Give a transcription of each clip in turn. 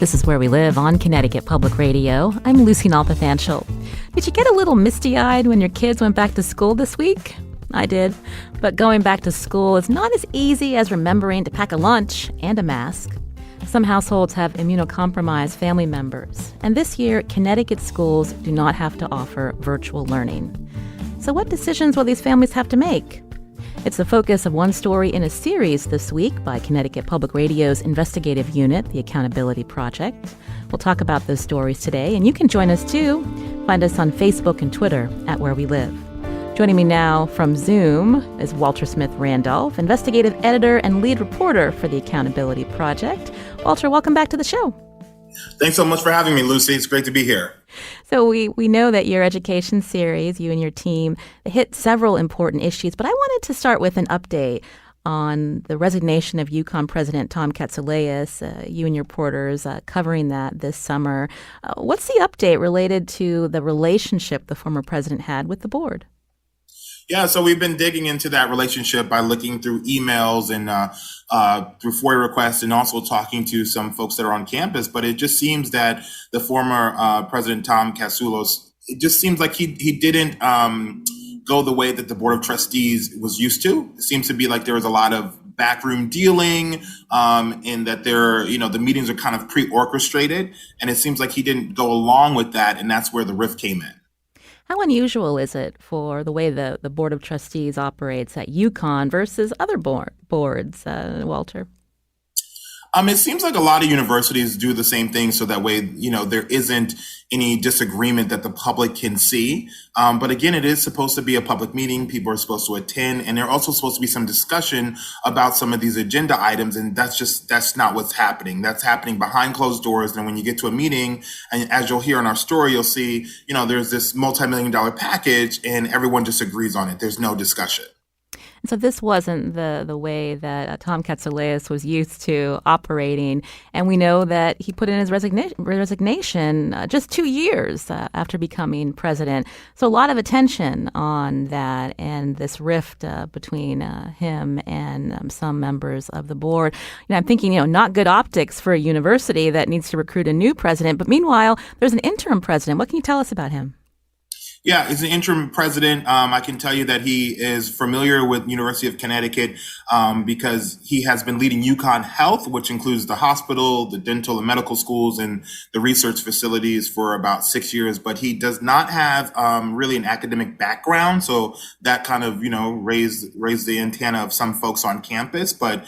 This is Where We Live on Connecticut Public Radio. I'm Lucy Nalpathanchel. Did you get a little misty-eyed when your kids went back to school this week? I did. But going back to school is not as easy as remembering to pack a lunch and a mask. Some households have immunocompromised family members. And this year, Connecticut schools do not have to offer virtual learning. So what decisions will these families have to make? It's the focus of one story in a series this week by Connecticut Public Radio's Investigative unit, the Accountability Project. We'll talk about those stories today, and you can join us too. Find us on Facebook and Twitter at Where We Live. Joining me now from Zoom is Walter Smith-Randolph, investigative editor and lead reporter for the Accountability Project. Walter, welcome back to the show. Thanks so much for having me, Lucy. It's great to be here. So we know that your education series, you and your team, hit several important issues, but I wanted to start with an update on the resignation of UConn President Tom Chatouleas, you and your reporters covering that this summer. What's the update related to the relationship the former president had with the board? Yeah, so we've been digging into that relationship by looking through emails and through FOIA requests and also talking to some folks that are on campus. But it just seems that the former President Tom Chatouleas, it just seems like he didn't go the way that the Board of Trustees was used to. It seems to be like there was a lot of backroom dealing in that the meetings are kind of pre-orchestrated. And it seems like he didn't go along with that. And that's where the rift came in. How unusual is it for the way the Board of Trustees operates at UConn versus other boards, Walter? It seems like a lot of universities do the same thing so that way, there isn't any disagreement that the public can see. But again, it is supposed to be a public meeting. People are supposed to attend, and there are also supposed to be some discussion about some of these agenda items. And that's not what's happening. That's happening behind closed doors. And when you get to a meeting, and as you'll hear in our story, you'll see, there's this multi-million-dollar package and everyone just agrees on it. There's no discussion. So this wasn't the way that Tom Chatouleas was used to operating. And we know that he put in his resignation just 2 years after becoming president. So a lot of attention on that and this rift between him and some members of the board. I'm thinking, not good optics for a university that needs to recruit a new president. But meanwhile, there's an interim president. What can you tell us about him? Yeah, he's an interim president. I can tell you that he is familiar with University of Connecticut because he has been leading UConn Health, which includes the hospital, the dental and medical schools, and the research facilities for about 6 years. But he does not have really an academic background. So that kind of, raised the antenna of some folks on campus. But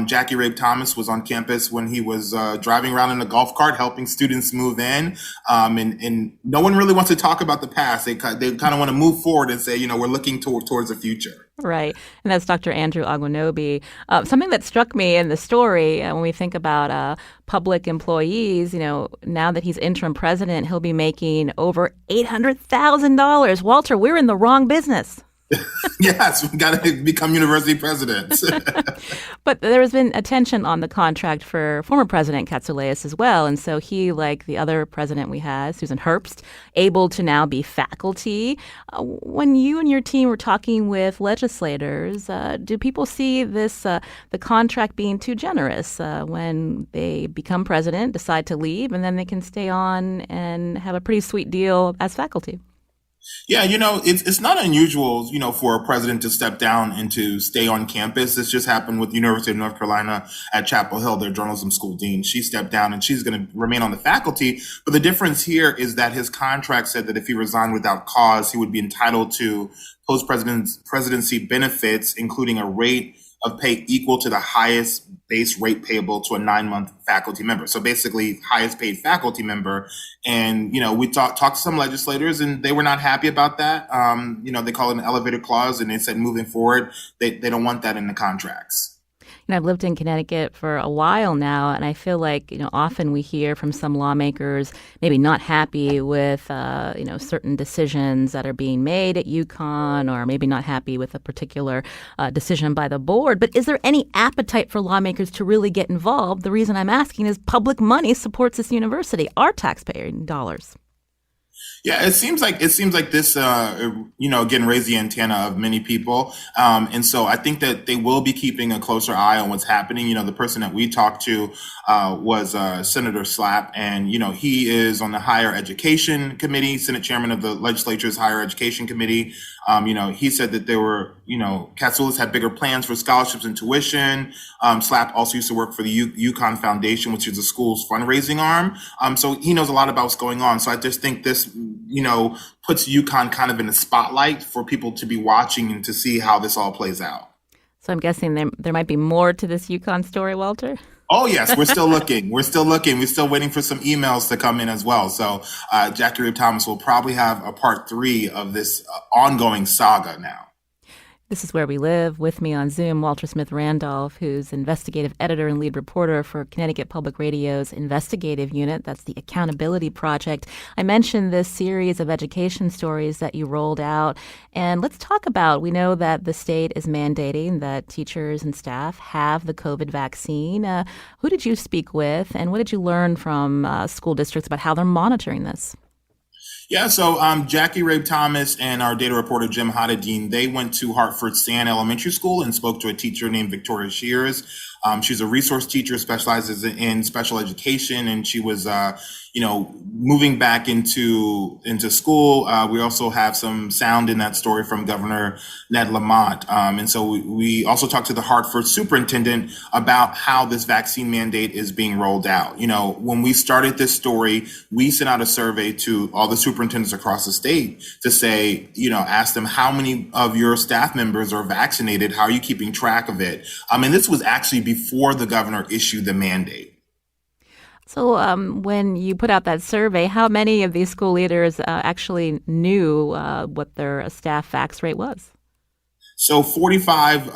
Jackie Rabe Thomas was on campus when he was driving around in a golf cart, helping students move in. And no one really wants to talk about the past. They kind of want to move forward and say, we're looking towards the future. Right. And that's Dr. Andrew Agwanobi. Something that struck me in the story when we think about public employees, now that he's interim president, he'll be making over $800,000. Walter, we're in the wrong business. Yes, we got to become university presidents. But there has been attention on the contract for former President Chatouleas as well. And so he, like the other president we had, Susan Herbst, able to now be faculty. When you and your team were talking with legislators, do people see this, the contract being too generous when they become president, decide to leave, and then they can stay on and have a pretty sweet deal as faculty? Yeah, it's not unusual, for a president to step down and to stay on campus. This just happened with the University of North Carolina at Chapel Hill, their journalism school dean. She stepped down and she's going to remain on the faculty. But the difference here is that his contract said that if he resigned without cause, he would be entitled to post-presidency benefits, including a rate of pay equal to the highest base rate payable to a 9-month faculty member. So basically highest paid faculty member. And, we talked to some legislators and they were not happy about that. They call it an elevator clause and they said moving forward, they don't want that in the contracts. I've lived in Connecticut for a while now, and I feel like, often we hear from some lawmakers maybe not happy with, certain decisions that are being made at UConn, or maybe not happy with a particular decision by the board. But is there any appetite for lawmakers to really get involved? The reason I'm asking is public money supports this university, our taxpayer dollars. Yeah, it seems like this, again, raised the antenna of many people, and so I think that they will be keeping a closer eye on what's happening. The person that we talked to was Senator Slapp, and he is on the Higher Education Committee, Senate Chairman of the Legislature's Higher Education Committee. He said that there were, Castoulis had bigger plans for scholarships and tuition. Slapp also used to work for the UConn Foundation, which is the school's fundraising arm. So he knows a lot about what's going on. So I just think this, puts UConn kind of in the spotlight for people to be watching and to see how this all plays out. So I'm guessing there might be more to this Yukon story, Walter? Oh, yes, we're still looking. We're still looking. We're still waiting for some emails to come in as well. So Jackie Rabe Thomas will probably have a part 3 of this ongoing saga now. This is Where We Live. With me on Zoom, Walter Smith-Randolph, who's investigative editor and lead reporter for Connecticut Public Radio's Investigative unit. That's the Accountability Project. I mentioned this series of education stories that you rolled out. And let's talk about, we know that the state is mandating that teachers and staff have the COVID vaccine. Who did you speak with, and what did you learn from school districts about how they're monitoring this? Yeah, so Jackie Rabe Thomas and our data reporter Jim Haddadine, they went to Hartford Sand Elementary School and spoke to a teacher named Victoria Shears. She's a resource teacher, specializes in special education, and she was, moving back into school. We also have some sound in that story from Governor Ned Lamont. And so we also talked to the Hartford superintendent about how this vaccine mandate is being rolled out. When we started this story, we sent out a survey to all the superintendents across the state to say, ask them how many of your staff members are vaccinated, how are you keeping track of it? And this was actually before the governor issued the mandate. So when you put out that survey, how many of these school leaders actually knew what their staff vax rate was? So 45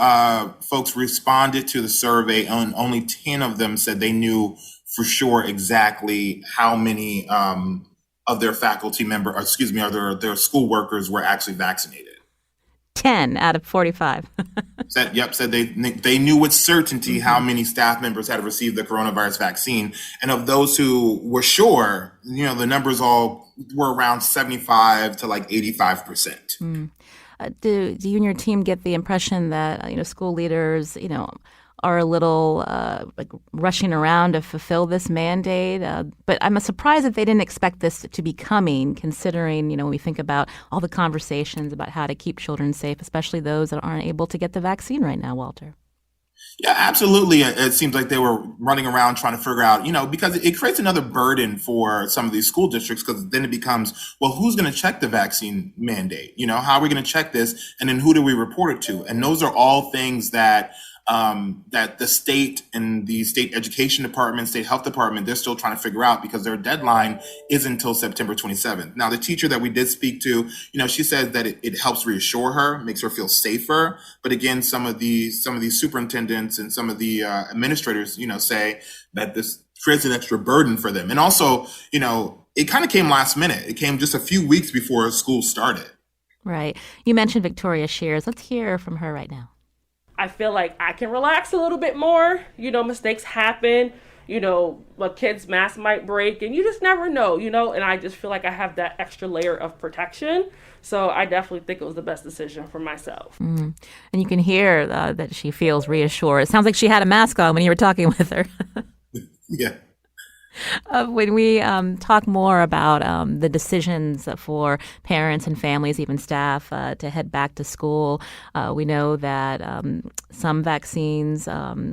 folks responded to the survey, and only 10 of them said they knew for sure exactly how many of their faculty or their school workers were actually vaccinated. 10 out of 45. Said they knew with certainty how many staff members had received the coronavirus vaccine. And of those who were sure, the numbers all were around 75 to like 85%. Do you and your team get the impression that, school leaders, are a little rushing around to fulfill this mandate? But I'm surprised that they didn't expect this to be coming, considering, when we think about all the conversations about how to keep children safe, especially those that aren't able to get the vaccine right now, Walter. Yeah, absolutely. It seems like they were running around trying to figure out, because it creates another burden for some of these school districts, because then it becomes, well, who's going to check the vaccine mandate? How are we going to check this? And then who do we report it to? And those are all things that the state and the state education department, state health department, they're still trying to figure out, because their deadline is until September 27th. Now, the teacher that we did speak to, she says that it helps reassure her, makes her feel safer. But again, some of these superintendents and some of the administrators, say that this creates an extra burden for them. And also, it kind of came last minute. It came just a few weeks before school started. Right. You mentioned Victoria Shears. Let's hear from her right now. I feel like I can relax a little bit more. Mistakes happen. A kid's mask might break, and you just never know, and I just feel like I have that extra layer of protection. So I definitely think it was the best decision for myself. And you can hear that she feels reassured. It sounds like she had a mask on when you were talking with her. Yeah. When we talk more about the decisions for parents and families, even staff, to head back to school, we know that some vaccines,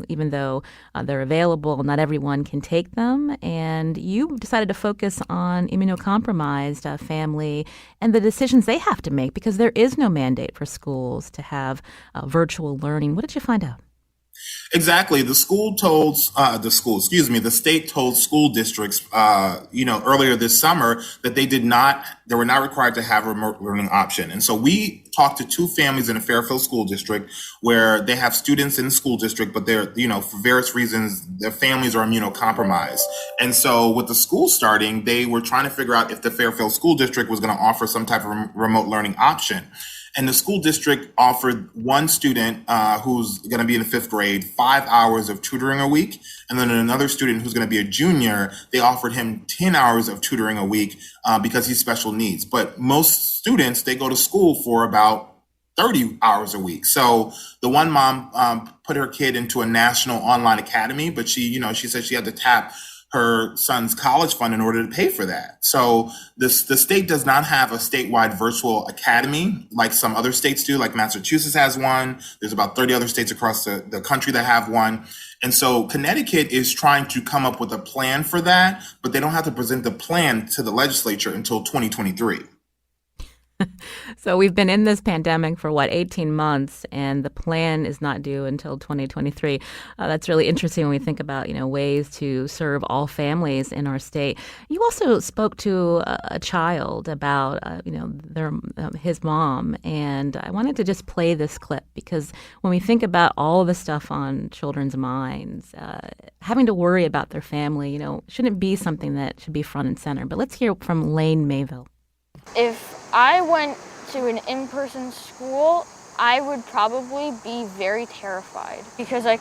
even though they're available, not everyone can take them. And you decided to focus on immunocompromised family and the decisions they have to make, because there is no mandate for schools to have virtual learning. What did you find out? Exactly. The state told school districts, earlier this summer that they were not required to have a remote learning option. And so we talked to 2 families in a Fairfield school district where they have students in the school district, but they're, for various reasons, their families are immunocompromised. And so with the school starting, they were trying to figure out if the Fairfield school district was going to offer some type of remote learning option. And the school district offered one student who's going to be in the 5th grade 5 hours of tutoring a week. And then another student who's going to be a junior, they offered him 10 hours of tutoring a week because he's special needs. But most students, they go to school for about 30 hours a week. So the one mom put her kid into a national online academy, but she said she had to tap her son's college fund in order to pay for that. So the state does not have a statewide virtual academy like some other states do, like Massachusetts has one. There's about 30 other states across the country that have one. And so Connecticut is trying to come up with a plan for that, but they don't have to present the plan to the legislature until 2023. So we've been in this pandemic for 18 months, and the plan is not due until 2023. That's really interesting when we think about, ways to serve all families in our state. You also spoke to a child about, his mom, and I wanted to just play this clip because when we think about all the stuff on children's minds, having to worry about their family, shouldn't be something that should be front and center. But let's hear from Lane Mayville. If I went to an in-person school, I would probably be very terrified because I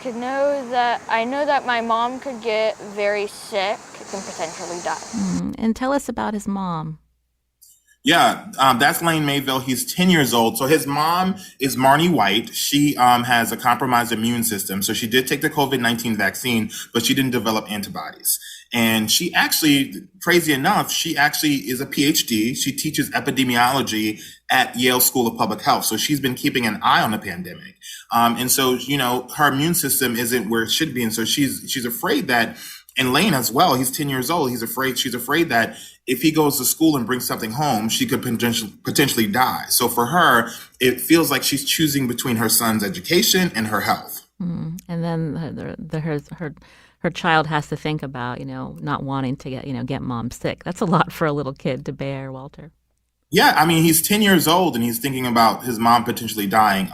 know that my mom could get very sick and potentially die. And tell us about his mom. Yeah, that's Lane Mayville. He's 10 years old. So his mom is Marnie White. She has a compromised immune system. So she did take the COVID-19 vaccine, but she didn't develop antibodies. And she actually, crazy enough, she actually is a PhD. She teaches epidemiology at Yale School of Public Health. So she's been keeping an eye on the pandemic. And so, her immune system isn't where it should be. And so she's afraid that, and Lane as well, he's 10 years old. She's afraid that if he goes to school and brings something home, she could potentially die. So for her, it feels like she's choosing between her son's education and her health. And then her child has to think about, not wanting to get mom sick. That's a lot for a little kid to bear, Walter. Yeah, I mean, he's 10 years old and he's thinking about his mom potentially dying.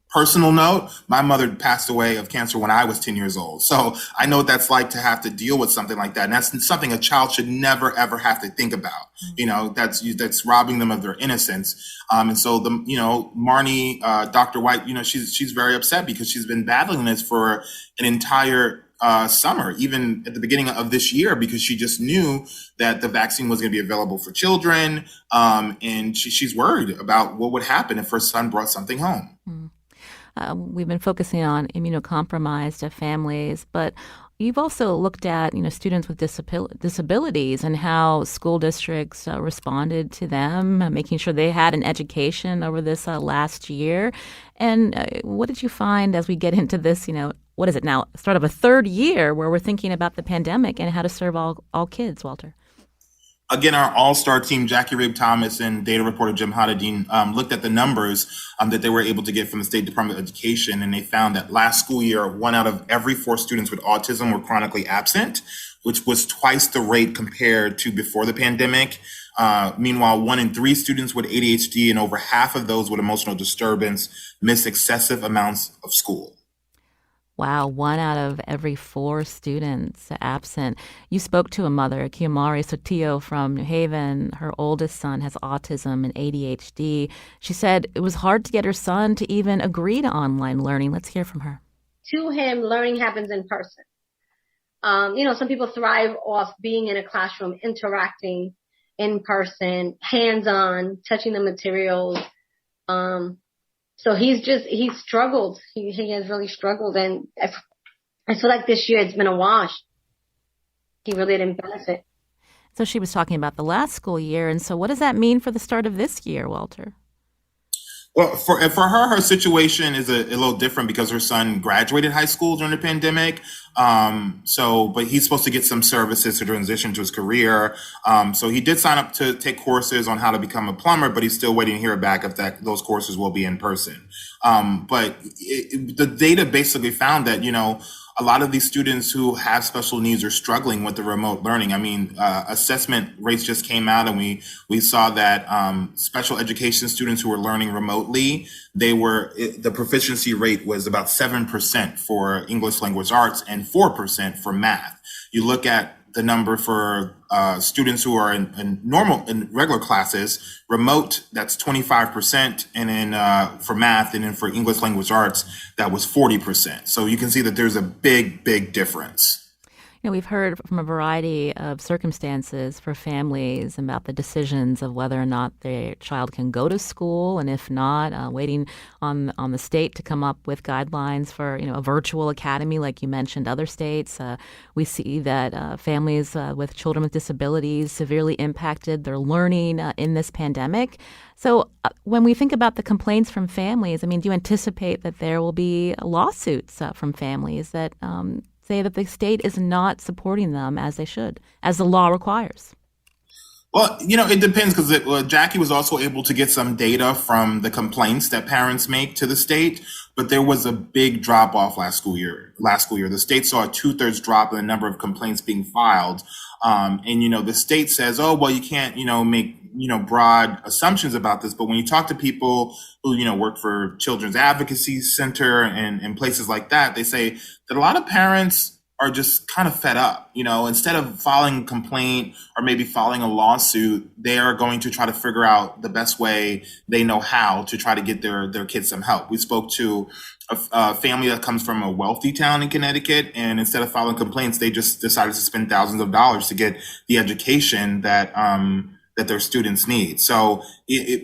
Personal note, my mother passed away of cancer when I was 10 years old. So I know what that's like to have to deal with something like that. And that's something a child should never, ever have to think about. That's robbing them of their innocence. And so Marnie, Dr. White, she's very upset because she's been battling this for an entire summer, even at the beginning of this year, because she just knew that the vaccine was going to be available for children. And she's worried about what would happen if her son brought something home. We've been focusing on immunocompromised families, but you've also looked at, students with disabilities and how school districts responded to them, making sure they had an education over this last year. And what did you find as we get into this, what is it now, start of a third year where we're thinking about the pandemic and how to serve all kids, Walter? Again, our all-star team, Jackie Rabe Thomas and data reporter Jim Haddadine, looked at the numbers that they were able to get from the State Department of Education, and they found that last school year, 1 out of every 4 students with autism were chronically absent, which was twice the rate compared to before the pandemic. Meanwhile, 1 in 3 students with ADHD and over half of those with emotional disturbance miss excessive amounts of school. Wow, 1 out of every 4 students absent. You spoke to a mother, Kiamari Sotillo from New Haven. Her oldest son has autism and ADHD. She said it was hard to get her son to even agree to online learning. Let's hear from her. To him, learning happens in person. Some people thrive off being in a classroom, interacting in person, hands-on, touching the materials. So he struggled. He has really struggled. And I feel like this year it's been a wash. He really didn't benefit. So she was talking about the last school year. And so what does that mean for the start of this year, Walter? Well, for her situation is a little different because her son graduated high school during the pandemic. But he's supposed to get some services to transition to his career. So he did sign up to take courses on how to become a plumber, but he's still waiting to hear back if those courses will be in person. But the data basically found that, a lot of these students who have special needs are struggling with the remote learning. I mean, assessment rates just came out and we saw that special education students who were learning remotely, the proficiency rate was about 7% for English language arts and 4% for math. You look at the number for students who are in regular classes, remote, that's 25%, and then for math, and then for English language arts, that was 40%. So you can see that there's a big, big difference. We've heard from a variety of circumstances for families about the decisions of whether or not their child can go to school, and if not, waiting on the state to come up with guidelines for a virtual academy, like you mentioned. Other states, we see that families with children with disabilities severely impacted their learning in this pandemic. So when we think about the complaints from families, do you anticipate that there will be lawsuits from families that say that the state is not supporting them as they should, as the law requires? Well, it depends, because Jackie was also able to get some data from the complaints that parents make to the state, but there was a big drop off last school year. The state saw a 2/3 drop in the number of complaints being filed. And the state says, oh, well, you can't, make, broad assumptions about this. But when you talk to people who, work for Children's Advocacy Center and places like that, they say that a lot of parents are just kind of fed up. Instead of filing a complaint or maybe filing a lawsuit, they are going to try to figure out the best way they know how to try to get their kids some help. We spoke to a family that comes from a wealthy town in Connecticut, and instead of filing complaints, they just decided to spend thousands of dollars to get the education that their students need. So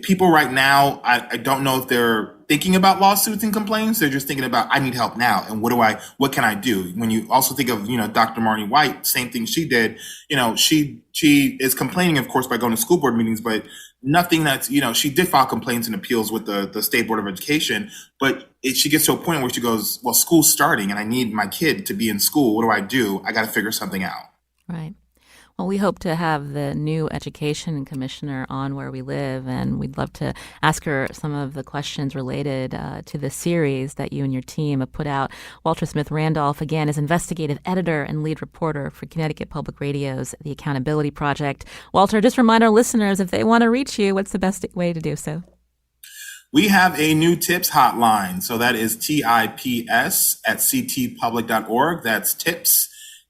people right now, I don't know if they're thinking about lawsuits and complaints. They're just thinking about, I need help now. And what can I do? When you also think of, Dr. Marnie White, same thing she did, she is complaining, of course, by going to school board meetings, but nothing that's, she did file complaints and appeals with the State Board of Education, but she gets to a point where she goes, well, school's starting and I need my kid to be in school. What do? I got to figure something out. Right. Well, we hope to have the new education commissioner on Where We Live, and we'd love to ask her some of the questions related to the series that you and your team have put out. Walter Smith-Randolph, again, is investigative editor and lead reporter for Connecticut Public Radio's The Accountability Project. Walter, just remind our listeners, if they want to reach you, what's the best way to do so? We have a new tips hotline. So that is TIPS at ctpublic.org. That's tips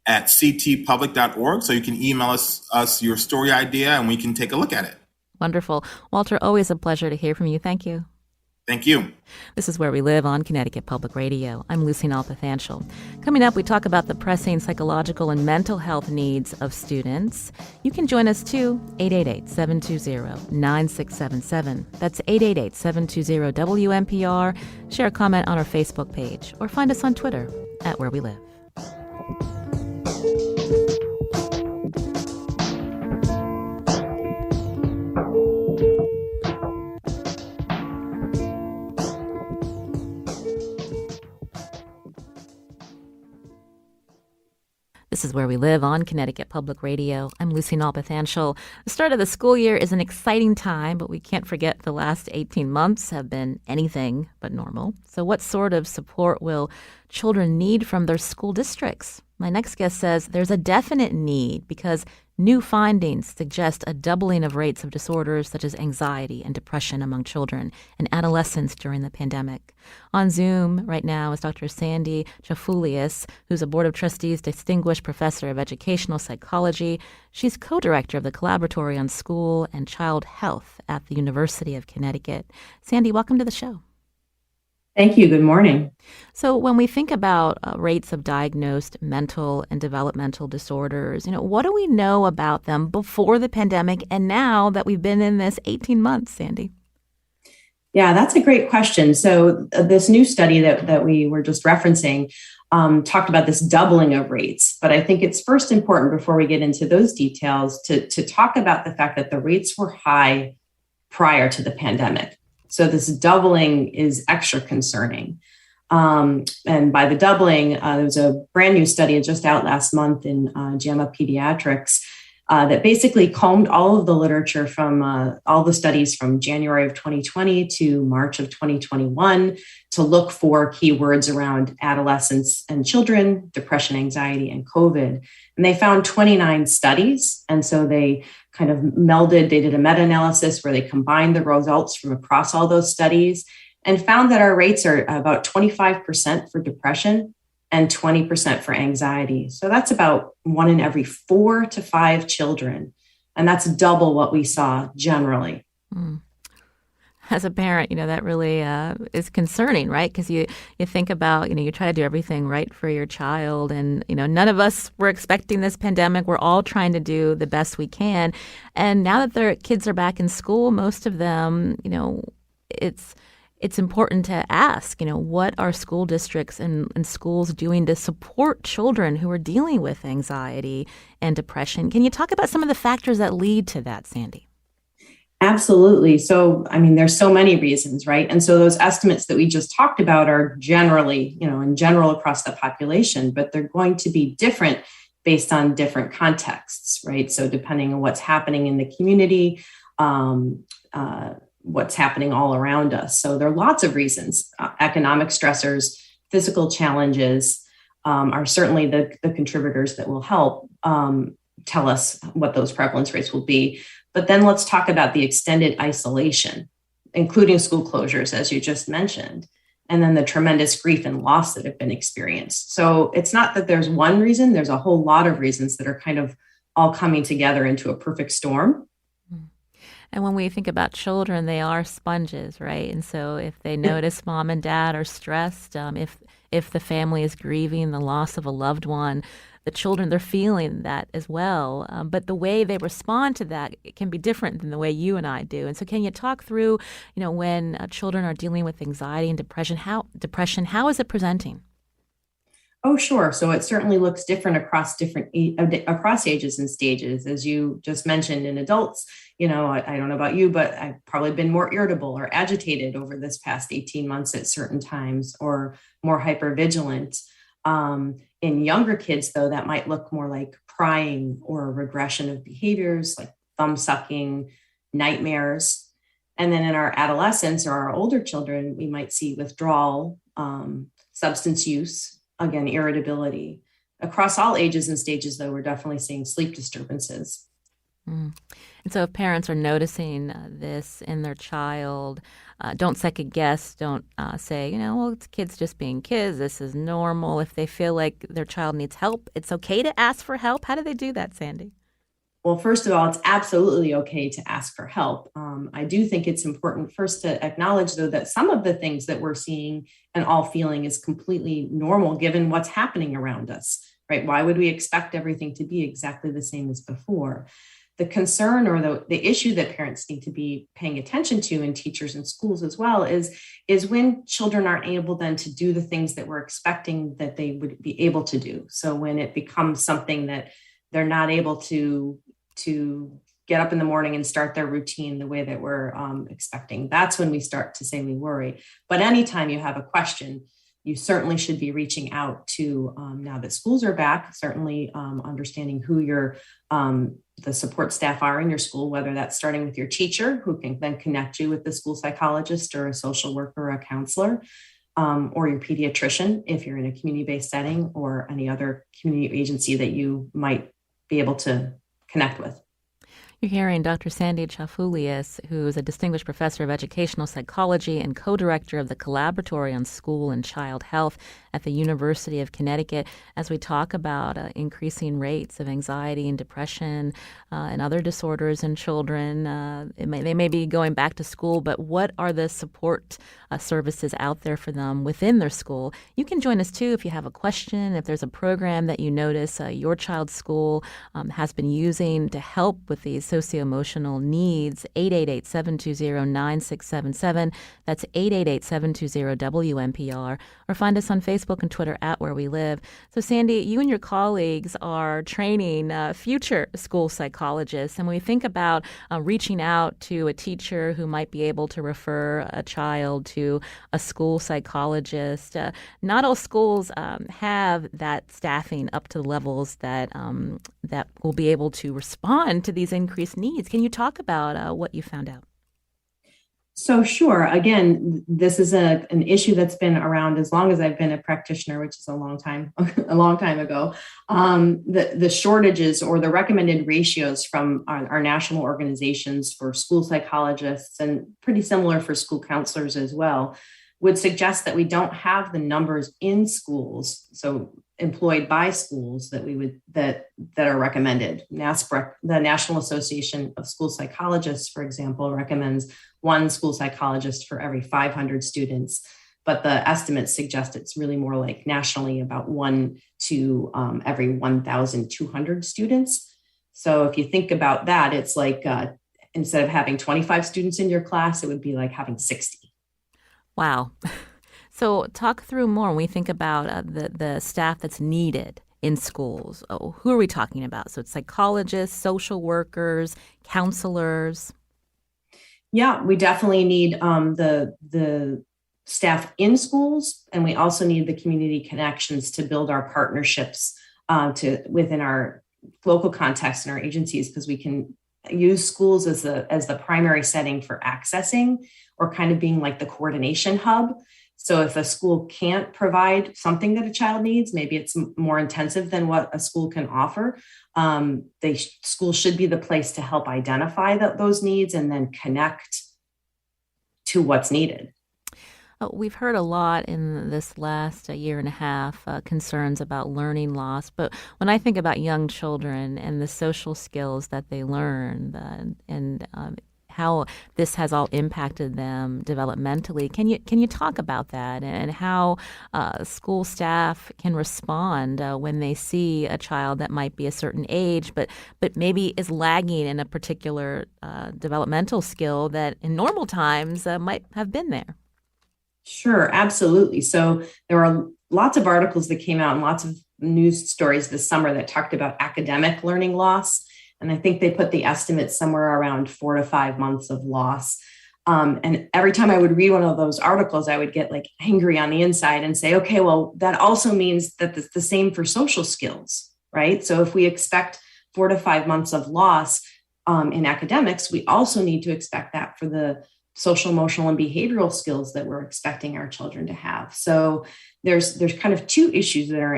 at ctpublic.org. So you can email us your story idea and we can take a look at it. Wonderful. Walter, always a pleasure to hear from you. Thank you. Thank you. This is Where We Live on Connecticut Public Radio. I'm Lucy Nalpathanchel. Coming up, we talk about the pressing psychological and mental health needs of students. You can join us too, 888-720-9677. That's 888-720-WNPR. Share a comment on our Facebook page or find us on Twitter at Where We Live. This is Where We Live on Connecticut Public Radio. I'm Lucy Nalpathanchel. The start of the school year is an exciting time, but we can't forget the last 18 months have been anything but normal. So what sort of support will children need from their school districts? My next guest says there's a definite need because new findings suggest a doubling of rates of disorders such as anxiety and depression among children and adolescents during the pandemic. On Zoom right now is Dr. Sandy Chafouleas, who's a Board of Trustees Distinguished Professor of Educational Psychology. She's co-director of the Collaboratory on School and Child Health at the University of Connecticut. Sandy, welcome to the show. Thank you. Good morning. So when we think about rates of diagnosed mental and developmental disorders, what do we know about them before the pandemic and now that we've been in this 18 months, Sandy? Yeah, that's a great question. So this new study that we were just referencing talked about this doubling of rates. But I think it's first important before we get into those details to talk about the fact that the rates were high prior to the pandemic. So this doubling is extra concerning. And by the doubling, there was a brand new study just out last month in JAMA Pediatrics that basically combed all of the literature from all the studies from January of 2020 to March of 2021 to look for keywords around adolescents and children, depression, anxiety, and COVID. And they found 29 studies. And so they kind of melded, they did a meta-analysis where they combined the results from across all those studies and found that our rates are about 25% for depression and 20% for anxiety. So that's about 1 in every 4 to 5 children. And that's double what we saw generally. As a parent, that really is concerning, right? Because you think about, you try to do everything right for your child. And, none of us were expecting this pandemic. We're all trying to do the best we can. And now that their kids are back in school, most of them, it's important to ask, what are school districts and schools doing to support children who are dealing with anxiety and depression? Can you talk about some of the factors that lead to that, Sandy? Absolutely. So, there's so many reasons, right? And so those estimates that we just talked about are generally, in general across the population, but they're going to be different based on different contexts, right? So depending on what's happening in the community, what's happening all around us. So there are lots of reasons. Economic stressors, physical challenges are certainly the contributors that will help tell us what those prevalence rates will be. But then let's talk about the extended isolation, including school closures, as you just mentioned, and then the tremendous grief and loss that have been experienced. So it's not that there's one reason, there's a whole lot of reasons that are kind of all coming together into a perfect storm. And when we think about children, they are sponges, right? And so if they notice mom and dad are stressed, if the family is grieving the loss of a loved one, the children, they're feeling that as well. But the way they respond to that, it can be different than the way you and I do. And so can you talk through, when children are dealing with anxiety and depression, how is it presenting? Oh, sure. So it certainly looks different across ages and stages. As you just mentioned, in adults, I don't know about you, but I've probably been more irritable or agitated over this past 18 months at certain times, or more hypervigilant. In younger kids, though, that might look more like crying or a regression of behaviors like thumb sucking, nightmares. And then in our adolescents or our older children, we might see withdrawal, substance use, again, irritability. Across all ages and stages, though, we're definitely seeing sleep disturbances. And so if parents are noticing this in their child, don't second guess, don't say, it's kids just being kids. This is normal. If they feel like their child needs help, it's okay to ask for help. How do they do that, Sandy? Well, first of all, it's absolutely okay to ask for help. I do think it's important first to acknowledge, though, that some of the things that we're seeing and all feeling is completely normal given what's happening around us, right? Why would we expect everything to be exactly the same as before? The concern or the issue that parents need to be paying attention to, and teachers and schools as well, is when children aren't able then to do the things that we're expecting that they would be able to do. So when it becomes something that they're not able to get up in the morning and start their routine the way that we're expecting, that's when we start to say we worry. But anytime you have a question, you certainly should be reaching out to, now that schools are back, certainly understanding who the support staff are in your school, whether that's starting with your teacher, who can then connect you with the school psychologist or a social worker or a counselor, or your pediatrician if you're in a community-based setting, or any other community agency that you might be able to connect with. You're hearing Dr. Sandy Chafouleas, who is a distinguished professor of educational psychology and co-director of the Collaboratory on School and Child Health at the University of Connecticut, as we talk about increasing rates of anxiety and depression and other disorders in children. They may be going back to school, but what are the support services out there for them within their school? You can join us, too, if you have a question, if there's a program that you notice your child's school has been using to help with these socio-emotional needs. 888-720-9677. That's 888-720-WNPR. Or find us on Facebook and Twitter at Where We Live. So, Sandy, you and your colleagues are training future school psychologists. And when we think about reaching out to a teacher who might be able to refer a child to a school psychologist, not all schools have that staffing up to the levels that will be able to respond to these increased needs. Can you talk about what you found out? So sure. Again, this is an issue that's been around as long as I've been a practitioner, which is a long time ago. The shortages or the recommended ratios from our national organizations for school psychologists, and pretty similar for school counselors as well, would suggest that we don't have the numbers in schools. So employed by schools that are recommended. NASPRA, the National Association of School Psychologists, for example, recommends one school psychologist for every 500 students, but the estimates suggest it's really more like nationally about one to every 1,200 students. So if you think about that, it's like instead of having 25 students in your class, it would be like having 60. Wow. So talk through more when we think about the staff that's needed in schools. Oh, who are we talking about? So it's psychologists, social workers, counselors. Yeah, we definitely need the staff in schools, and we also need the community connections to build our partnerships within our local context and our agencies, because we can use schools as the primary setting for accessing, or kind of being like the coordination hub. So if a school can't provide something that a child needs, maybe it's more intensive than what a school can offer. School should be the place to help identify those needs and then connect to what's needed. We've heard a lot in this last year and a half concerns about learning loss. But when I think about young children and the social skills that they learn and how this has all impacted them developmentally, can you talk about that and how school staff can respond when they see a child that might be a certain age, but maybe is lagging in a particular developmental skill that in normal times might have been there? Sure, absolutely. So there are lots of articles that came out and lots of news stories this summer that talked about academic learning loss. And I think they put the estimate somewhere around 4 to 5 months of loss. And every time I would read one of those articles, I would get like angry on the inside and say, okay, well, that also means that it's the same for social skills, right? So if we expect 4 to 5 months of loss in academics, we also need to expect that for the social, emotional, and behavioral skills that we're expecting our children to have. So there's kind of two issues that are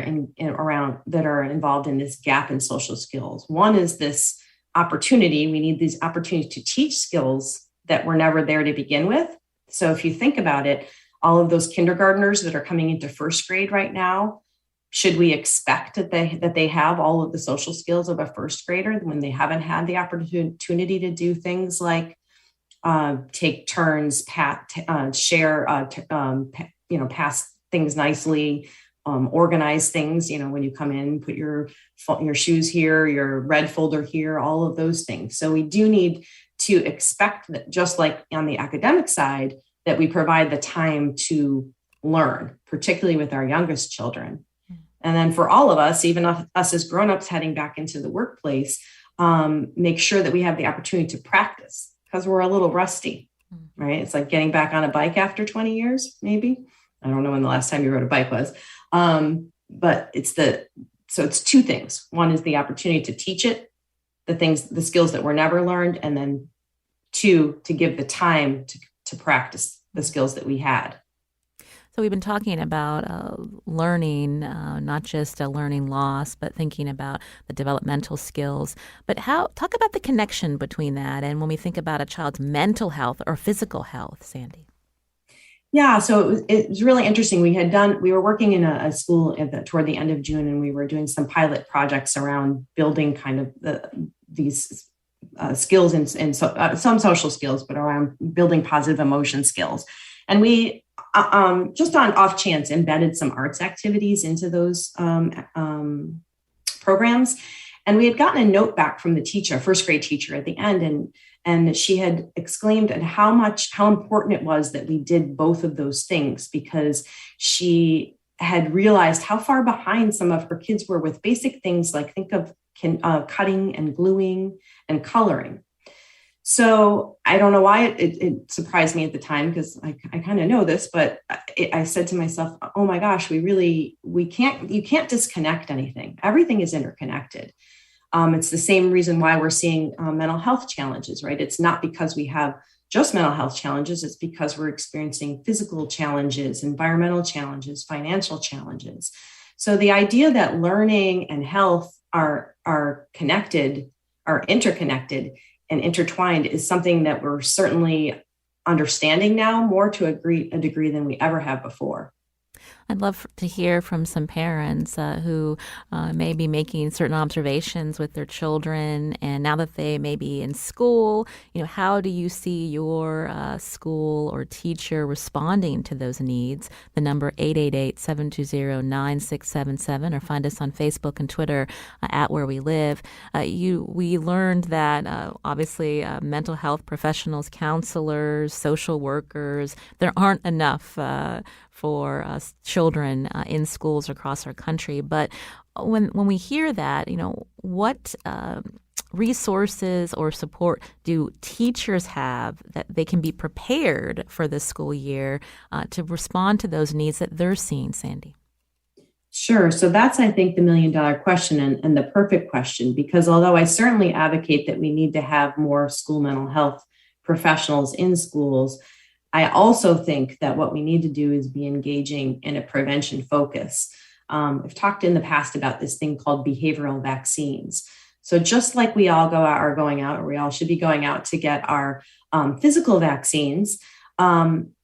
involved in this gap in social skills. One is this opportunity. We need these opportunities to teach skills that were never there to begin with. So if you think about it, all of those kindergartners that are coming into first grade right now, should we expect that they have all of the social skills of a first grader when they haven't had the opportunity to do things like take turns, share, pass things nicely, organize things, when you come in, put your shoes here, your red folder here, all of those things. So we do need to expect that, just like on the academic side, that we provide the time to learn, particularly with our youngest children. And then for all of us, even us as grownups heading back into the workplace, make sure that we have the opportunity to practice, because we're a little rusty, right? It's like getting back on a bike after 20 years, maybe. I don't know when the last time you rode a bike was. But it's two things. One is the opportunity to teach it, the skills that were never learned. And then two, to give the time to practice the skills that we had. So we've been talking about learning, not just a learning loss, but thinking about the developmental skills. But talk about the connection between that and when we think about a child's mental health or physical health, Sandy. Yeah, so it was really interesting. We were working in a school toward the end of June, and we were doing some pilot projects around building kind of these skills and some social skills, but around building positive emotion skills. And we just on off chance embedded some arts activities into those programs. And we had gotten a note back from the teacher, first grade teacher at the end. And she had exclaimed at how important it was that we did both of those things, because she had realized how far behind some of her kids were with basic things like think of cutting and gluing and coloring. So I don't know why it surprised me at the time, because I kind of know this, but I said to myself, oh my gosh, you can't disconnect anything. Everything is interconnected. It's the same reason why we're seeing mental health challenges, right? It's not because we have just mental health challenges. It's because we're experiencing physical challenges, environmental challenges, financial challenges. So the idea that learning and health are connected, are interconnected and intertwined is something that we're certainly understanding now more to a degree than we ever have before. I'd love to hear from some parents who may be making certain observations with their children, and now that they may be in school, how do you see your school or teacher responding to those needs? The number 888-720-9677, or find us on Facebook and Twitter at Where We Live. We learned that obviously mental health professionals, counselors, social workers, there aren't enough for children in schools across our country. But when we hear that, what resources or support do teachers have that they can be prepared for this school year to respond to those needs that they're seeing, Sandy? Sure. So that's, I think, the million-dollar question and the perfect question, because although I certainly advocate that we need to have more school mental health professionals in schools, I also think that what we need to do is be engaging in a prevention focus. I've talked in the past about this thing called behavioral vaccines. So just like we all are going out, or we all should be going out to get our physical vaccines,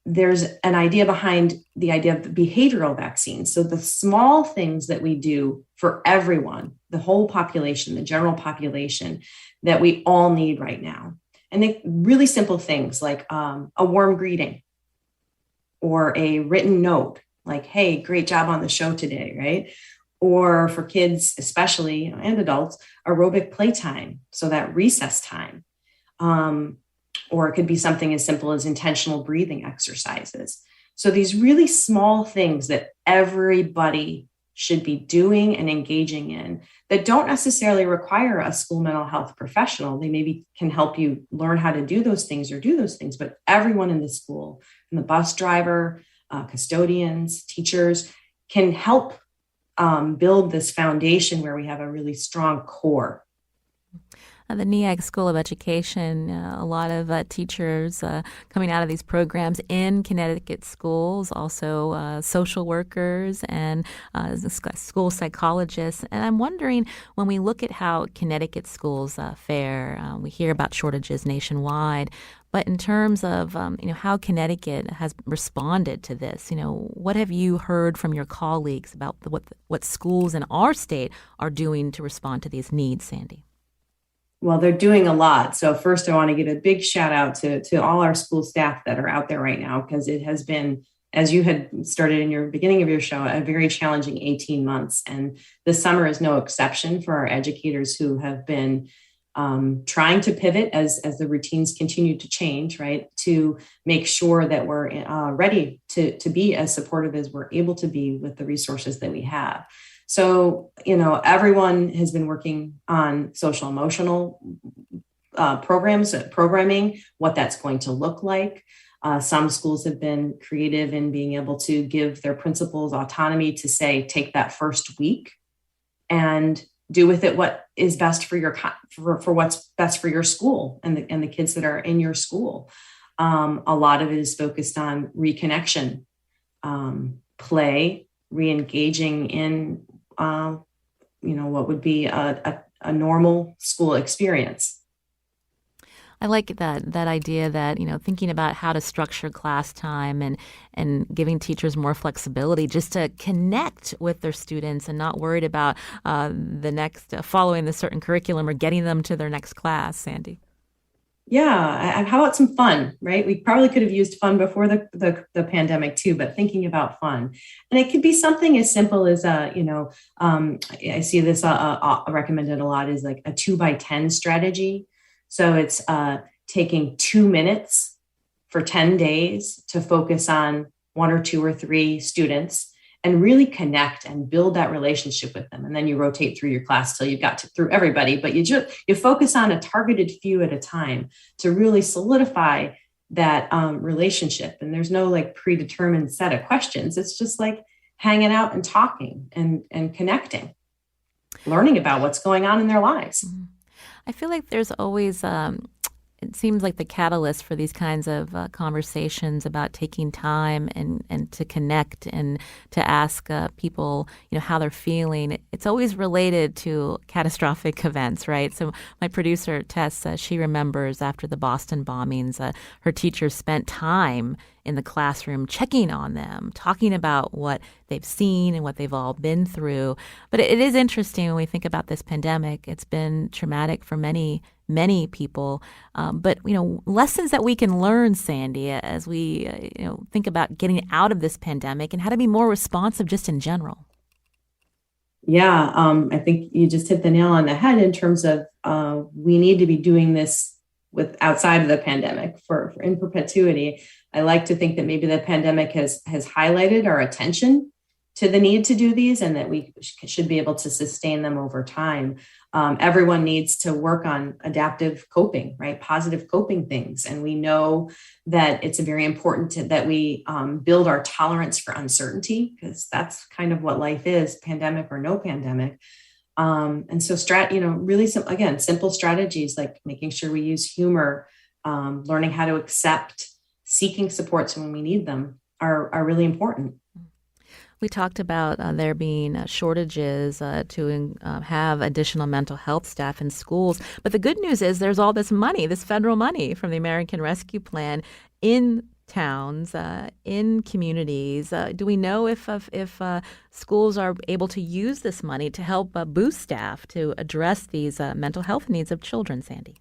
there's an idea behind the idea of the behavioral vaccines. So the small things that we do for everyone, the whole population, the general population, that we all need right now. And they really simple things like a warm greeting or a written note like, hey, great job on the show today, right? Or for kids, especially, and adults, aerobic playtime. So that recess time. Or it could be something as simple as intentional breathing exercises. So these really small things that everybody should be doing and engaging in that don't necessarily require a school mental health professional. They maybe can help you learn how to do those things, but everyone in the school, from the bus driver, custodians, teachers, can help build this foundation where we have a really strong core. The NEAG School of Education, a lot of teachers coming out of these programs in Connecticut schools, also social workers and school psychologists. And I'm wondering, when we look at how Connecticut schools fare, we hear about shortages nationwide. But in terms of how Connecticut has responded to this, what have you heard from your colleagues about what schools in our state are doing to respond to these needs, Sandy? Well, they're doing a lot. So first, I want to give a big shout out to all our school staff that are out there right now, because it has been, as you had started in your beginning of your show, a very challenging 18 months. And the summer is no exception for our educators who have been trying to pivot as the routines continue to change, right? To make sure that we're ready to be as supportive as we're able to be with the resources that we have. So, everyone has been working on social emotional programming, what that's going to look like. Some schools have been creative in being able to give their principals autonomy to say, take that first week and do with it what is best for what's best for your school and the kids that are in your school. A lot of it is focused on reconnection, play, re-engaging in what would be a normal school experience. I like that idea that, thinking about how to structure class time and giving teachers more flexibility just to connect with their students and not worried about the next following the certain curriculum or getting them to their next class, Sandy. Yeah. How about some fun, right? We probably could have used fun before the pandemic too, but thinking about fun. And it could be something as simple as, I see this recommended a lot, is like a 2x10 strategy. So it's taking 2 minutes for 10 days to focus on 1 or 2 or 3 students and really connect and build that relationship with them. And then you rotate through your class till you've got through everybody, but you focus on a targeted few at a time to really solidify that relationship. And there's no like predetermined set of questions. It's just like hanging out and talking and connecting, learning about what's going on in their lives. Mm-hmm. I feel like there's always, it seems like the catalyst for these kinds of conversations about taking time and to connect and to ask people, how they're feeling. It's always related to catastrophic events, right? So my producer, Tess, she remembers after the Boston bombings, her teachers spent time in the classroom, checking on them, talking about what they've seen and what they've all been through. But it is interesting when we think about this pandemic. It's been traumatic for many people. But, lessons that we can learn, Sandy, as we, think about getting out of this pandemic and how to be more responsive just in general. Yeah, I think you just hit the nail on the head in terms of we need to be doing this with outside of the pandemic for in perpetuity. I like to think that maybe the pandemic has highlighted our attention to the need to do these and that we should be able to sustain them over time. Everyone needs to work on adaptive coping, right? Positive coping things. And we know that it's very important that we build our tolerance for uncertainty, because that's kind of what life is, pandemic or no pandemic. And so, really simple strategies like making sure we use humor, learning how to accept, seeking supports when we need them are really important. We talked about there being shortages to have additional mental health staff in schools. But the good news is there's all this money, this federal money from the American Rescue Plan in towns, in communities. Do we know if schools are able to use this money to help boost staff to address these mental health needs of children, Sandy?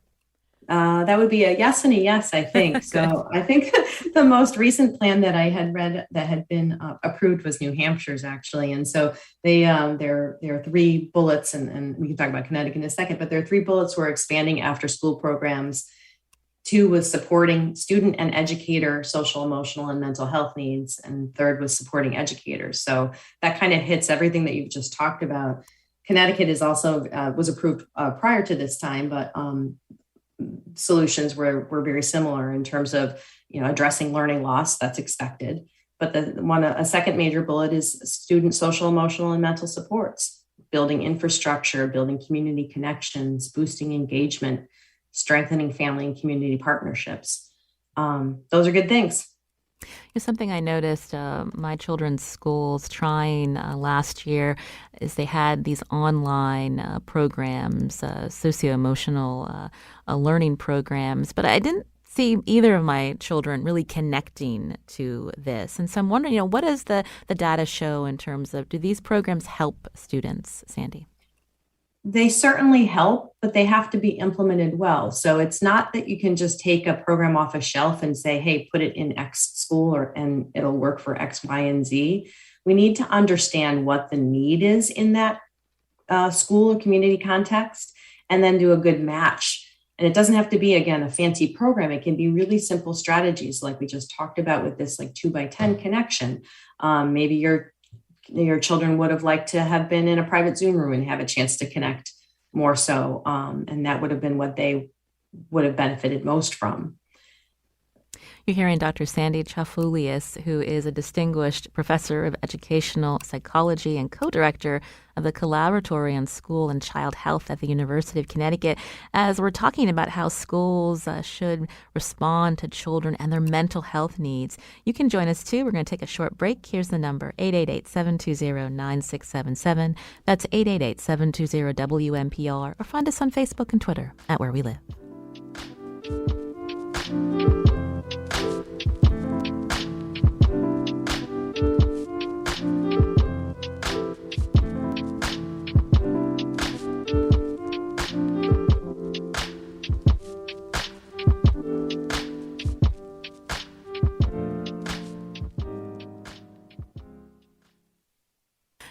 That would be a yes and a yes, I think. So I think the most recent plan that I had read that had been approved was New Hampshire's, actually. And so there are 3 bullets, and we can talk about Connecticut in a second, but there are 3 bullets were expanding after school programs. 2 was supporting student and educator social, emotional, and mental health needs. And 3rd was supporting educators. So that kind of hits everything that you've just talked about. Connecticut is also was approved prior to this time, but solutions were very similar in terms of addressing learning loss. That's expected. But a second major bullet is student social, emotional, and mental supports, building infrastructure, building community connections, boosting engagement, strengthening family and community partnerships. Those are good things. Something I noticed my children's schools trying last year is they had these online programs, socio-emotional learning programs, but I didn't see either of my children really connecting to this. And so I'm wondering, what does the data show in terms of, do these programs help students, Sandy? They certainly help, but they have to be implemented well. So it's not that you can just take a program off a shelf and say, hey, put it in X school and it'll work for X, Y, and Z. We need to understand what the need is in that school or community context and then do a good match. And it doesn't have to be, again, a fancy program. It can be really simple strategies like we just talked about with this 2x10 connection. Maybe your children would have liked to have been in a private Zoom room and have a chance to connect more so. And that would have been what they would have benefited most from. You're hearing Dr. Sandy Chafouleas, who is a distinguished professor of educational psychology and co-director of the Collaboratory on School and Child Health at the University of Connecticut, as we're talking about how schools should respond to children and their mental health needs. You can join us, too. We're going to take a short break. Here's the number, 888-720-9677. That's 888-720-WNPR, or find us on Facebook and Twitter at Where We Live.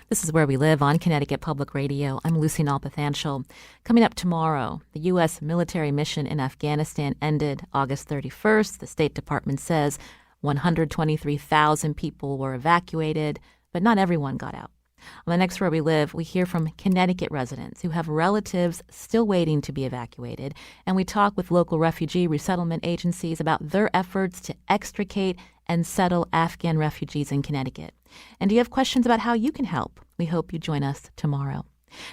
This is Where We Live on Connecticut Public Radio. I'm Lucy Nalpathanchel. Coming up tomorrow, the U.S. military mission in Afghanistan ended August 31st. The State Department says 123,000 people were evacuated, but not everyone got out. On the next Where We Live, we hear from Connecticut residents who have relatives still waiting to be evacuated, and we talk with local refugee resettlement agencies about their efforts to extricate and settle Afghan refugees in Connecticut. And do you have questions about how you can help? We hope you join us tomorrow.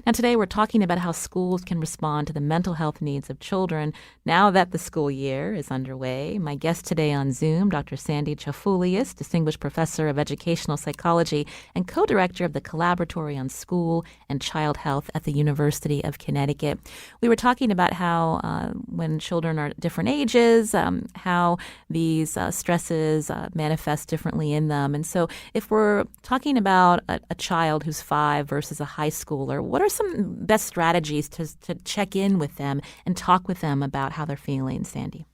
Now, today we're talking about how schools can respond to the mental health needs of children now that the school year is underway. My guest today on Zoom, Dr. Sandy Chafouleas, Distinguished Professor of Educational Psychology and co-director of the Collaboratory on School and Child Health at the University of Connecticut. We were talking about how when children are at different ages, how these stresses manifest differently in them. And so if we're talking about a child who's 5 versus a high schooler, what are some best strategies to check in with them and talk with them about how they're feeling, Sandy?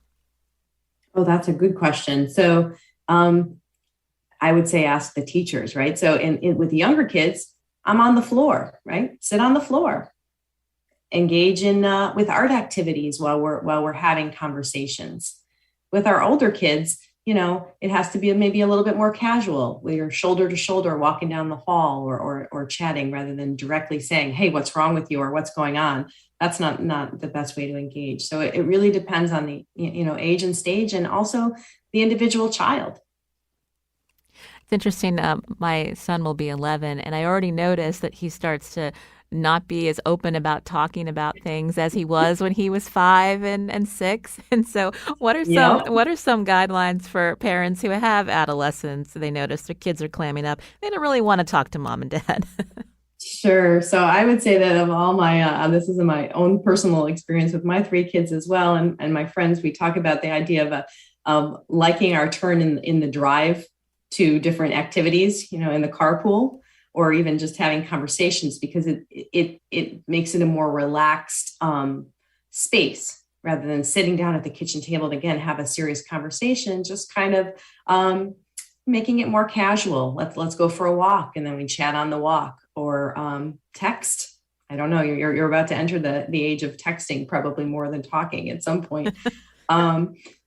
Oh, that's a good question. So I would say ask the teachers, right? So with the younger kids, I'm on the floor, right? Sit on the floor. Engage in with art activities while we're having conversations. With our older kids, it has to be maybe a little bit more casual, where you're shoulder to shoulder walking down the hall or chatting rather than directly saying, hey, what's wrong with you or what's going on? That's not the best way to engage. So it really depends on the age and stage and also the individual child. It's interesting. My son will be 11, and I already noticed that he starts to not be as open about talking about things as he was when he was 5 and 6. And so what are some guidelines for parents who have adolescents? They notice their kids are clamming up. They don't really want to talk to mom and dad. Sure. So I would say that of all my, this is my own personal experience with my 3 kids as well. And my friends, we talk about the idea of liking our turn in the drive to different activities, in the carpool, or even just having conversations, because it makes it a more relaxed space rather than sitting down at the kitchen table to, again, have a serious conversation, just kind of making it more casual. Let's go for a walk, and then we chat on the walk, or text. I don't know, you're about to enter the age of texting, probably more than talking at some point.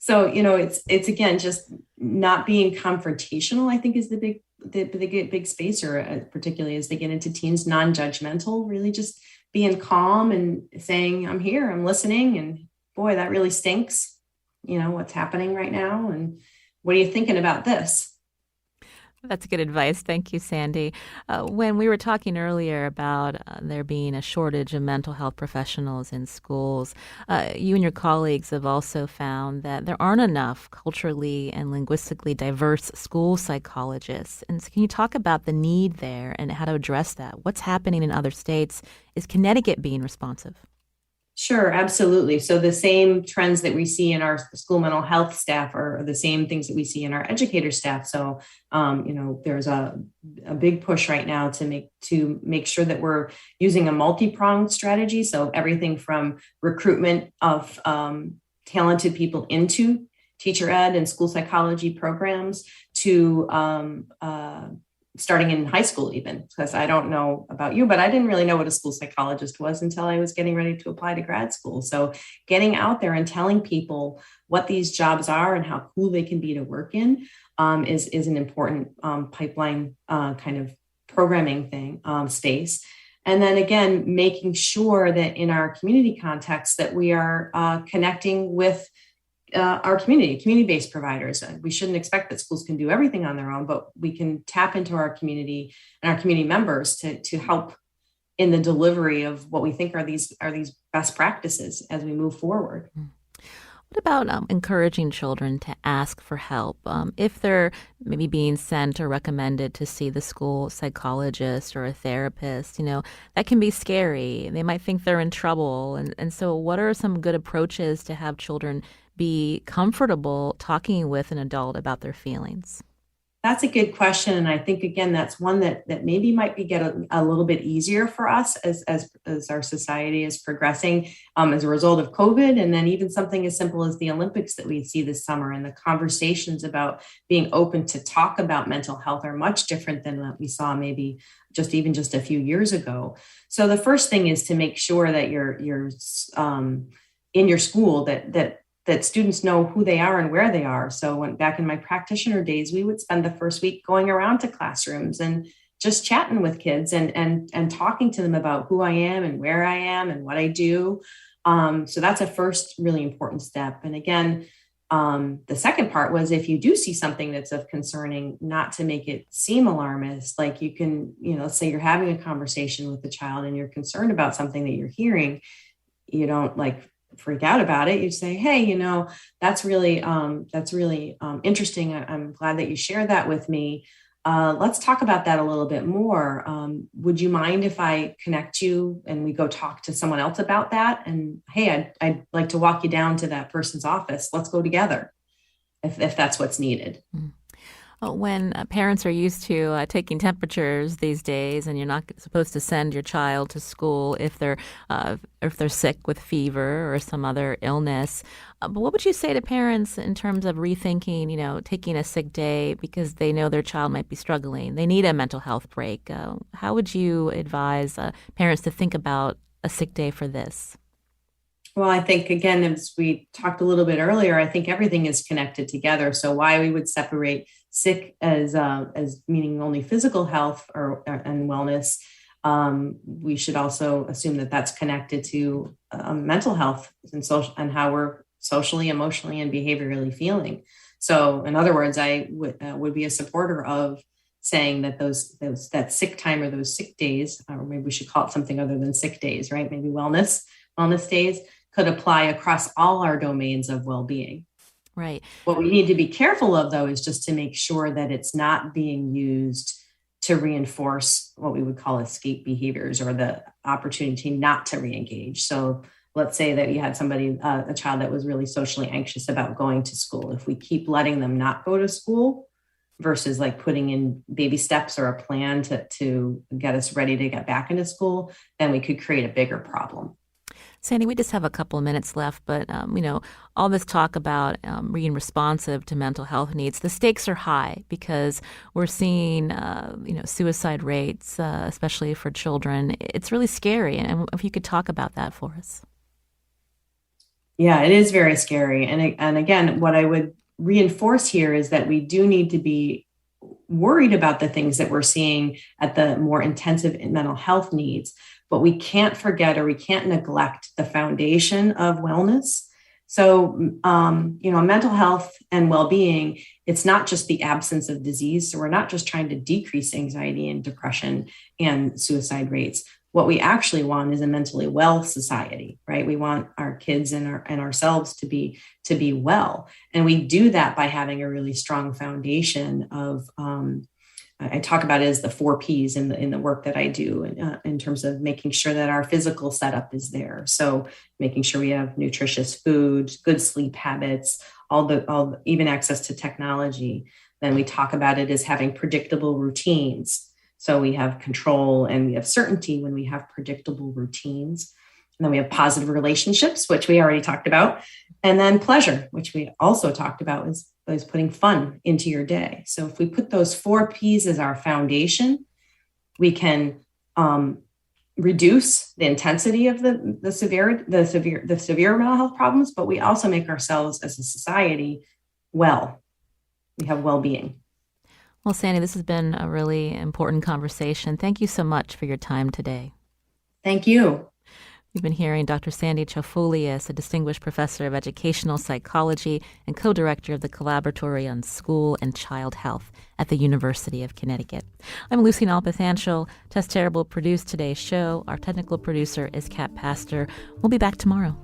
So, it's again, just not being confrontational, I think, is the big spacer, particularly as they get into teens. Non-judgmental, really just being calm and saying, I'm here, I'm listening. And boy, that really stinks. What's happening right now. And what are you thinking about this? That's good advice. Thank you, Sandy. When we were talking earlier about there being a shortage of mental health professionals in schools, you and your colleagues have also found that there aren't enough culturally and linguistically diverse school psychologists. And so can you talk about the need there and how to address that? What's happening in other states? Is Connecticut being responsive? Sure, absolutely. So the same trends that we see in our school mental health staff are the same things that we see in our educator staff. So, there's a big push right now to make sure that we're using a multi-pronged strategy. So everything from recruitment of talented people into teacher ed and school psychology programs to starting in high school, even, because I don't know about you, but I didn't really know what a school psychologist was until I was getting ready to apply to grad school. So getting out there and telling people what these jobs are and how cool they can be to work in is an important pipeline kind of programming thing space. And then again, making sure that in our community context that we are connecting with our community-based providers. We shouldn't expect that schools can do everything on their own, but we can tap into our community and our community members to help in the delivery of what we think are these best practices as we move forward. What about encouraging children to ask for help if they're maybe being sent or recommended to see the school psychologist or a therapist? That can be scary. They might think they're in trouble. And so what are some good approaches to have children be comfortable talking with an adult about their feelings? That's a good question. And I think, again, that's one that maybe might get a little bit easier for us as our society is progressing as a result of COVID. And then even something as simple as the Olympics that we see this summer, and the conversations about being open to talk about mental health are much different than what we saw maybe just a few years ago. So the first thing is to make sure that you're in your school, that students know who they are and where they are. So back in my practitioner days, we would spend the first week going around to classrooms and just chatting with kids and talking to them about who I am and where I am and what I do. So that's a first really important step. And again, The second part was, if you do see something that's of concerning, not to make it seem alarmist. Like, you can, let's say you're having a conversation with the child and you're concerned about something that you're hearing. You don't freak out about it. You say, hey, that's really interesting. I'm glad that you shared that with me. Let's talk about that a little bit more. Would you mind if I connect you and we go talk to someone else about that? And hey, I'd like to walk you down to that person's office. Let's go together if that's what's needed. When parents are used to taking temperatures these days, and you're not supposed to send your child to school if they're sick with fever or some other illness, but what would you say to parents in terms of rethinking, taking a sick day because they know their child might be struggling? They need a mental health break. How would you advise parents to think about a sick day for this? Well, I think, again, as we talked a little bit earlier, I think everything is connected together. So why we would separate sick as meaning only physical health and wellness, we should also assume that that's connected to mental health and how we're socially, emotionally, and behaviorally feeling. So, in other words, I would be a supporter of saying that that sick time or those sick days, or maybe we should call it something other than sick days, right? Maybe wellness days could apply across all our domains of well-being. Right. What we need to be careful of, though, is just to make sure that it's not being used to reinforce what we would call escape behaviors or the opportunity not to re-engage. So let's say that you had somebody, a child that was really socially anxious about going to school. If we keep letting them not go to school versus putting in baby steps or a plan to get us ready to get back into school, then we could create a bigger problem. Sandy, we just have a couple of minutes left, but, all this talk about being responsive to mental health needs, the stakes are high because we're seeing, suicide rates, especially for children. It's really scary. And if you could talk about that for us. Yeah, it is very scary. And again, what I would reinforce here is that we do need to be worried about the things that we're seeing at the more intensive mental health needs. But we can't forget or we can't neglect the foundation of wellness. So, mental health and well-being, it's not just the absence of disease. So we're not just trying to decrease anxiety and depression and suicide rates. What we actually want is a mentally well society, right? We want our kids and ourselves to be well. And we do that by having a really strong foundation of, I talk about it as the 4 Ps in the work that I do in terms of making sure that our physical setup is there. So making sure we have nutritious food, good sleep habits, even access to technology. Then we talk about it as having predictable routines. So we have control and we have certainty when we have predictable routines. And then we have positive relationships, which we already talked about. And then pleasure, which we also talked about, is putting fun into your day. So if we put those 4 Ps as our foundation, we can reduce the intensity of the severe mental health problems, but we also make ourselves as a society well. We have well-being. Well, Sandy, this has been a really important conversation. Thank you so much for your time today. Thank you. We've been hearing Dr. Sandy Chafouleas, a distinguished professor of educational psychology and co-director of the Collaboratory on School and Child Health at the University of Connecticut. I'm Lucy Nalpathanchel. Tess Terrible produced today's show. Our technical producer is Kat Pastor. We'll be back tomorrow.